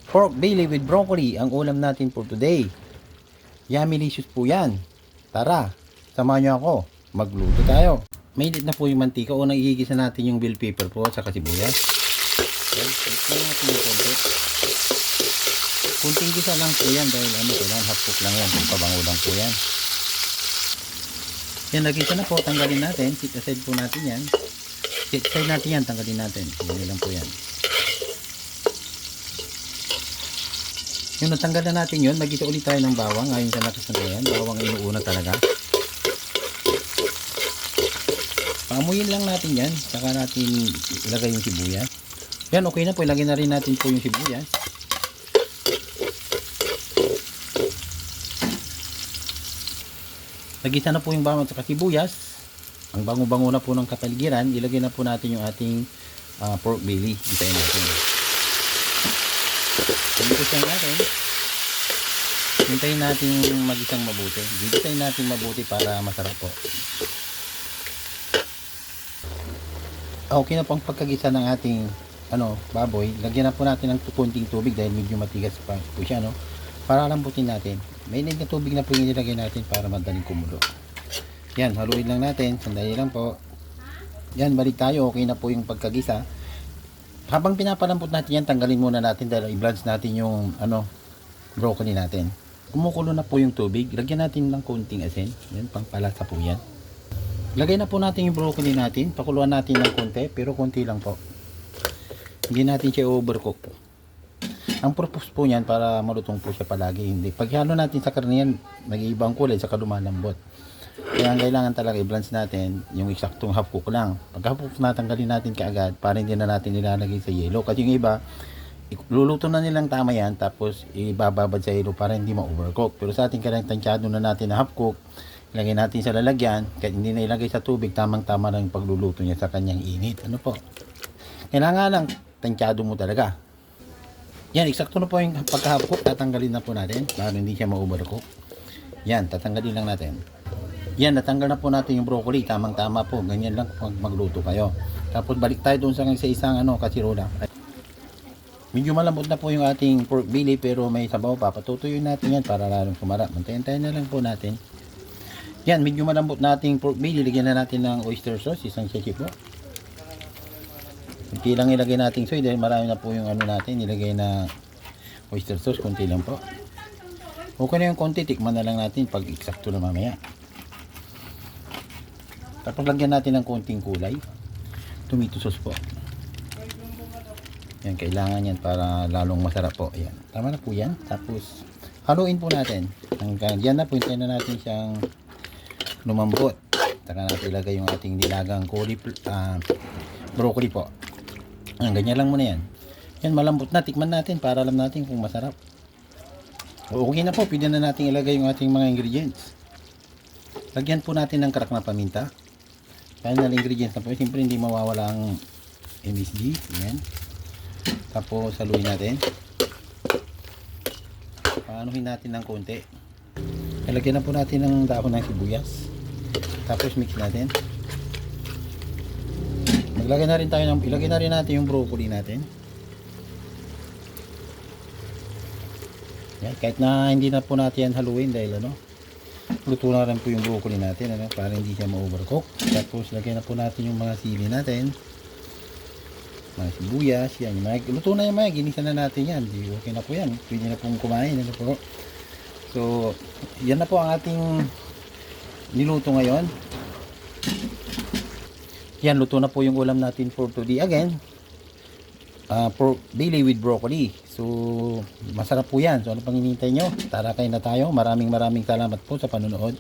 Pork belly with broccoli ang ulam natin for today. Yummy-licious po yan. Tara, samahan nyo ako. Magluto tayo. Mainit na po yung mantika. Unang igigisa natin yung bell pepper po at saka sibuyas. Okay, ito natin yung konti. Kunting gisa lang po yan dahil kailangan half cook lang yan. Pabango lang po yan. Yan, nagisa na po. Tanggalin natin. Sit aside po natin yan. Sit aside natin yan. Tanggalin natin. Tanggalin lang po yan. Yung natanggal na natin yun, mag-isa ulit tayo ng bawang. Ngayon sa natas na yan, bawang inuuna talaga. Paamuyin lang natin yan, saka natin ilagay yung sibuyas. Yan, okay na po, ilagay na rin natin po yung sibuyas. Nagisa na po yung bawang at sibuyas. Ang bango-bango na po ng kapaligiran, ilagay na po natin yung ating pork belly. Gisain natin. Gisain natin. Hintayin natin magisang mabuti. Gisain natin mabuti para masarap po. Okay na po ang pagkagisa ng ating baboy. Lagyan na po natin ng kunting tubig dahil medyo matigas pa po siya, no? Para lambutin natin. May na tubig na po yung nilagay natin para madaling kumulo. Yan, haluin lang natin. Sandali lang po. Yan, balik tayo. Okay na po yung pagkagisa. Habang pinapalambot natin yan, tanggalin muna natin dahil i-blanch natin yung broccoli natin. Kumukulo na po yung tubig. Lagyan natin ng konting asin. Yan, pangpalasa po yan. Lagay na po natin yung broccoli natin. Pakuluan natin ng konti, pero konti lang po. Hindi natin siya overcook po. Ang purpose po niyan para malutong po siya palagi. Hindi. Pag halo natin sa karne yan, nag-iibang kulay, saka lumalambot. Kaya ang kailangan talaga i-blanch natin yung eksaktong half cook lang. Pag half cook natanggalin natin kaagad para hindi na natin nilalagay sa yelo. Kasi yung iba, luluto na nilang tama yan, tapos ibababad sa yelo para hindi ma-overcook. Pero sa ating kailangan tansyado na natin na half cook, ilagay natin sa lalagyan, kahit hindi na ilagay sa tubig, tamang-tama lang yung pagluluto niya sa kanyang init. Ano po? Kailangan lang, tansyado mo talaga. Yan, eksakto na po yung pagka-half cook, tatanggalin na po natin para hindi siya ma-overcook. Yan, tatanggalin lang natin. Yan, natanggal na po natin yung broccoli, tamang-tama po. Ganyan lang pag magluto kayo. Tapos balik tayo doon sa isang kasirola. Medyo malambot na po yung ating pork belly pero may sabaw pa. Patutuyuin natin yan para lalong sumarap. Mantayin-tayin na lang po natin. Yan, medyo malambot nating pork belly. Lagyan na natin ng oyster sauce, isang sachet po. Kunti lang ilagay natin soy dahil marami na po yung natin. Nilagay na oyster sauce, kunti lang po. Okay na yung konti, tikman na lang natin pag eksakto na mamaya. Tapos lagyan natin ng konting kulay. Tomato sauce po. Yan, kailangan yan para lalong masarap po. Ayan, tama na po yan. Tapos haluin po natin. Hanggang dyan na po, hintayin na natin siyang lumambot. Saka natin ilagay yung ating nilagang broccoli po. Ganyan lang muna yan. Yan, malambot na. Tikman natin para alam natin kung masarap. Okay na po. Pwede na natin ilagay yung ating mga ingredients. Lagyan po natin ng crack na paminta. Final ingredients na po. Siyempre hindi mawawala ang MSG. Yan. Tapos haluin natin. Paanuhin natin ng konti. Lagyan na po natin ng dahon ng sibuyas. Tapos mix natin. Ilagay na rin natin yung broccoli natin. Yan, kahit na hindi na po natin yan haluin dahil luto na rin po yung broccoli natin para hindi siya ma-overcook. Tapos lagyan na po natin yung mga sili natin. Mga sibuyas, yan. Luto na yung ginisa na natin yan. Okay na po yan. Pwede na pong kumain. Po. So, yan na po ang ating niluto ngayon. Yan, luto na po yung ulam natin for today. Again, pork belly with broccoli. So, masarap po yan. So, ano pang hinihintay nyo? Tara kain na tayo. Maraming salamat po sa panonood.